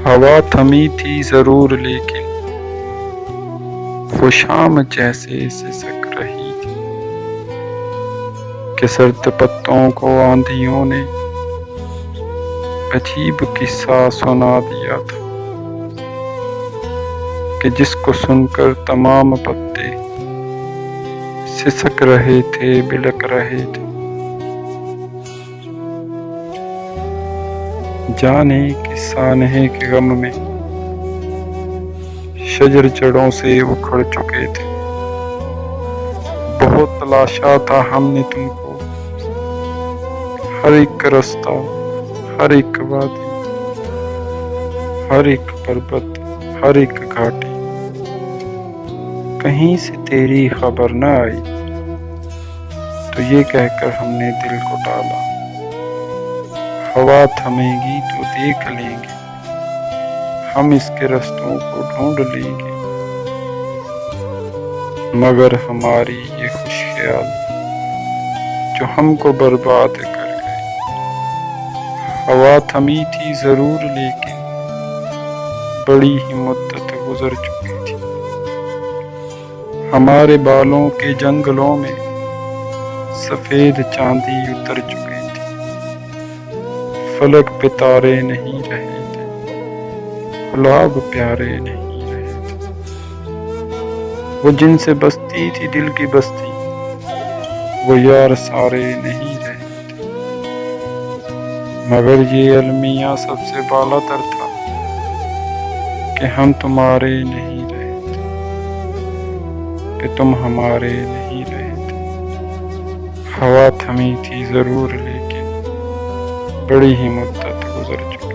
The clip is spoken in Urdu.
ہوا تھمی تھی ضرور لیکن وہ شام جیسے سسک رہی تھی کہ سرد پتوں کو آندھیوں نے عجیب قصہ سنا دیا تھا کہ جس کو سن کر تمام پتے سسک رہے تھے، بلک رہے تھے۔ جانے کس سانحے کے غم میں شجر جڑوں سے اکھڑ چکے تھے۔ بہت تلاشا تھا ہم نے تم کو، ہر ایک رستہ، ہر ایک وادی، ہر ایک پربت، ہر ایک گھاٹی، کہیں سے تیری خبر نہ آئی تو یہ کہہ کر ہم نے دل کو ٹالا، ہوا تھمے گی تو دیکھ لیں گے، ہم اس کے رستوں کو ڈھونڈ لیں گے۔ مگر ہماری یہ خوش خیال جو ہم کو برباد کر گئے، ہوا تھمی تھی ضرور لیکن بڑی ہی مدت گزر چکی تھی۔ ہمارے بالوں کے جنگلوں میں سفید چاندی اتر چکی تھی، فلک پہ تارے نہیں رہے تھے، گلاب پیارے نہیں رہے تھے۔ وہ جن سے بستی تھی دل کی بستی، وہ یار سارے نہیں رہے تھے۔ مگر یہ المیہ سب سے بالا تر تھا کہ ہم تمہارے نہیں رہے تھے، کہ تم ہمارے نہیں رہے تھے۔ ہوا تھمی تھی ضرور لیکن بڑی ہی مدت گزر چکی۔